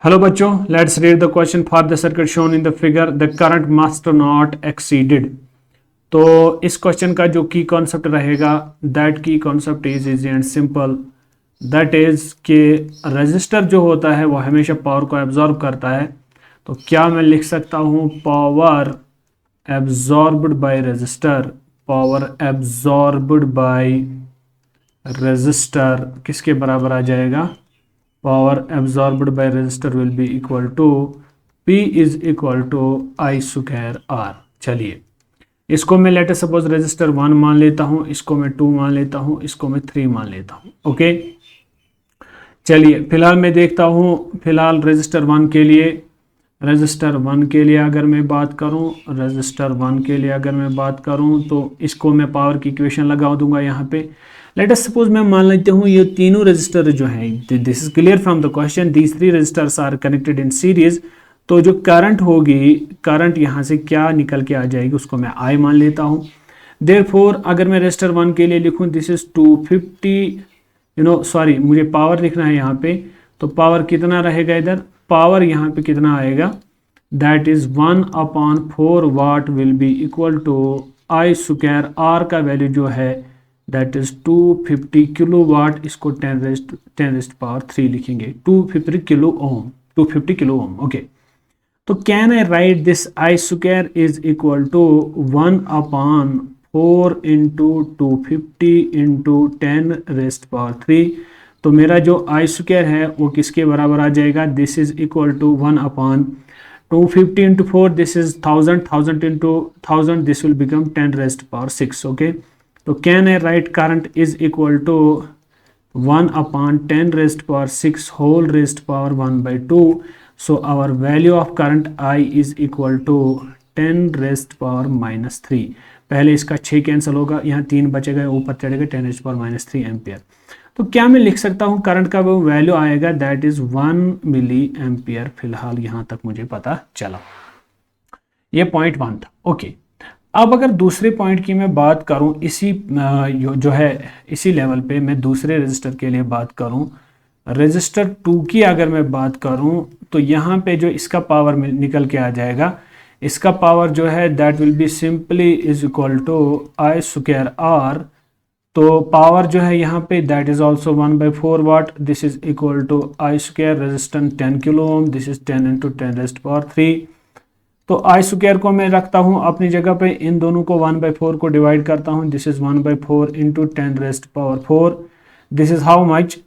Hello बच्चों, let's read the question for the circuit shown in the figure the current must not exceeded. तो इस question का जो की कॉन्सेप्ट रहेगा, दैट की concept is easy and simple. That is कि रेजिस्टर जो होता है वो हमेशा पावर को एब्जॉर्ब करता है। तो क्या मैं लिख सकता हूँ power absorbed by resistor, power absorbed by resistor किसके बराबर आ जाएगा? Power absorbed by resistor will be equal to P is equal to I square R। चलिए, इसको मैं लेटर सपोज रेजिस्टर 1 मान लेता हूं, इसको मैं 2 मान लेता हूं, इसको मैं 3 मान लेता हूं। ओके, चलिए फिलहाल मैं देखता हूं। फिलहाल रेजिस्टर 1 के लिए अगर मैं बात करूं, तो इसको मैं पावर की इक्वेशन लगा दूंगा यहाँ पे। लेट अस सपोज मैं मान लेता हूँ ये तीनों रजिस्टर जो हैं, this is clear from the question, these 3 resistors are connected in series. तो जो करंट होगी, करंट यहाँ से क्या निकल के आ जाएगी उसको मैं I मान लेता हूँ। देयरफॉर अगर मैं रजिस्टर 1 के लिए लिखूँ, दिस इज 250, सॉरी मुझे पावर लिखना है यहाँ पे। तो पावर कितना रहेगा इधर? पावर यहाँ पे कितना आएगा? That is 1/4 watt will be equal to I square R का वैल्यू जो है दैट इज 250 किलो वाट। इसको 10⁻³ लिखेंगे, 250 किलो ओम। ओके, तो can I write this I square is equal to 1/4 into 250 into 10⁻³। तो मेरा जो आई स्क्वायर है वो किसके बराबर आ जाएगा? This is equal to 1/250 into 4, this is 1000 into 1000, this will become 10⁻⁶। Okay, तो can I write current is equal to 1/10⁻⁶ whole raised power 1/2। So our value of current I is equal to 10⁻⁻³ पहले इसका 6 cancel होगा, यहाँ 3 बचेगा, ऊपर चढ़ेगा 10⁻³ ampere. तो क्या मैं लिख सकता हूँ करंट का वो वैल्यू आएगा दैट इज 1 मिली एम्पियर। फिलहाल यहाँ तक मुझे पता चला, ये पॉइंट 1 था। ओके, अब अगर दूसरे पॉइंट की मैं बात करूं, इसी जो है इसी लेवल पे मैं दूसरे रजिस्टर के लिए बात करूं, रजिस्टर 2 की अगर मैं बात करूं, तो यहाँ पे जो इसका पावर निकल के आ जाएगा, इसका पावर जो है that will be simply is equal to I square R। तो पावर जो है यहाँ पे that is also 1/4 watt, this is equal to I square resistance 10 kilo ohm, this is 10 into 10⁻³ तो आई स्क्वायर को मैं रखता हूँ अपनी जगह पे, इन दोनों को 1/4 को डिवाइड करता हूँ, this is 1/4 into 10⁻⁴, this is how much.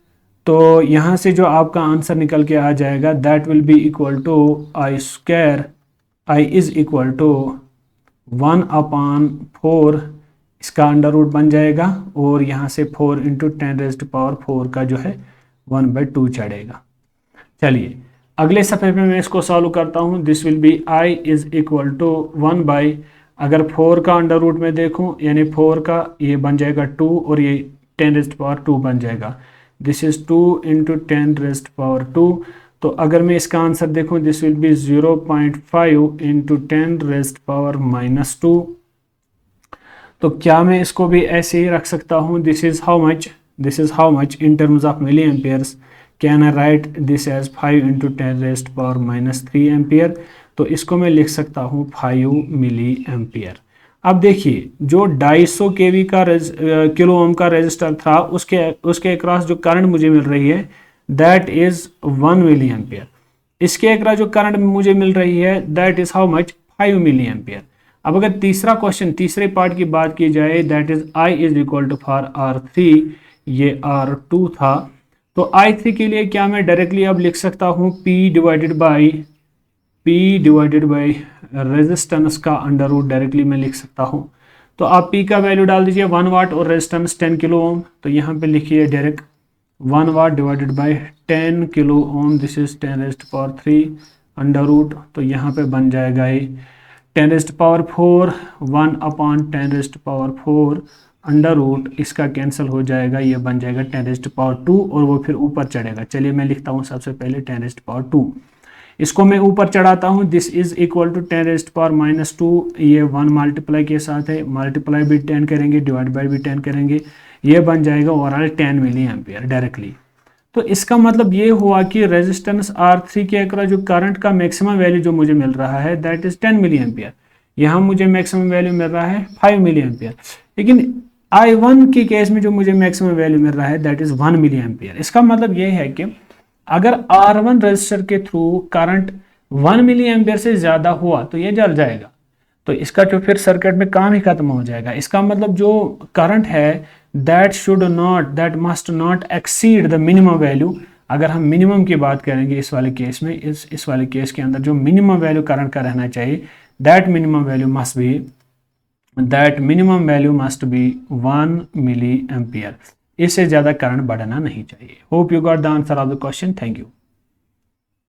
तो यहाँ से जो आपका आंसर निकल के आ जाएगा that will be equal to I square, I is equal to 1/4, इसका अंडर रूट बन जाएगा, और यहाँ से 4 इंटू 10⁻⁴ का जो है 1/2 चढ़ेगा। चलिए अगले सफ़े में मैं इसको सॉल्व करता हूँ। This will be I is equal to 1/, अगर 4 का अंडर रूट में देखूँ यानी 4 का ये बन जाएगा 2 और ये 10⁻² बन जाएगा, दिस इज 2 इंटू 10⁻²। तो अगर मैं इसका आंसर देखूँ दिस विल बी 0.5 इंटू 10⁻⁻²। तो क्या मैं इसको भी ऐसे ही रख सकता हूँ? This is how much in terms of milli amperes. Can I write this as 5 into 10⁻³ ampere. तो इसको मैं लिख सकता हूँ 5 मिली एम्पियर। अब देखिए, जो 250 केवी का किलो ओम का रेजिस्टर था, उसके अक्रॉस जो करंट मुझे मिल रही है दैट इज 1 मिली एम्पियर। इसके अक्रॉस जो करंट मुझे मिल रही है that is how much? 5 milli ampere. अब अगर तीसरा क्वेश्चन, तीसरे पार्ट की बात की जाए, that is I is equal to for R3, ये R2 था। तो I3 के लिए क्या मैं डायरेक्टली अब लिख सकता हूँ P डिवाइडेड बाई रेजिस्टेंस का अंडर रूट, डायरेक्टली मैं लिख सकता हूँ। तो आप P का वैल्यू डाल दीजिए 1 वाट और रेजिस्टेंस 10 किलो ओम, तो यहाँ पे लिखिए direct 1 watt divided by 10 kilo ohm, this is 10⁻³ under root. तो यहाँ पे बन जाएगा ये 10⁻⁴, 1/10⁻⁴ अंडर रूट, इसका कैंसिल हो जाएगा, ये बन जाएगा 10⁻² और वो फिर ऊपर चढ़ेगा। चलिए मैं लिखता हूँ सबसे पहले 10⁻², इसको मैं ऊपर चढ़ाता हूँ, दिस इज इक्वल टू 10⁻⁻², ये 1 मल्टीप्लाई के साथ है, मल्टीप्लाई भी 10 करेंगे, डिवाइड बाई भी 10 करेंगे, ये बन जाएगा ओवरऑल 10 मिली एम्पियर डायरेक्टली। तो इसका मतलब ये हुआ कि रेजिस्टेंस R3 के अक्रॉस जो करंट का मैक्सिमम वैल्यू जो मुझे मिल रहा है दैट इज 10 मिली एम्पियर। यहाँ मुझे मैक्सिमम वैल्यू मिल रहा है 5 मिली एम्पियर, लेकिन I1 के केस में जो मुझे मैक्सिमम वैल्यू मिल रहा है दैट इज 1 मिली एम्पियर। इसका मतलब ये है कि अगर R1 रजिस्टर के थ्रू करंट 1 मिली एम्पियर से ज्यादा हुआ तो ये जल जाएगा, तो इसका जो फिर सर्किट में काम ही खत्म हो जाएगा। इसका मतलब जो करंट है that must not exceed the minimum value. अगर हम मिनिमम की बात करेंगे इस वाले केस में, इस वाले केस के अंदर जो मिनिमम वैल्यू करंट का रहना चाहिए that minimum value must be 1 milli ampere. इससे ज्यादा करंट बढ़ना नहीं चाहिए। Hope you got the answer of the question. Thank you.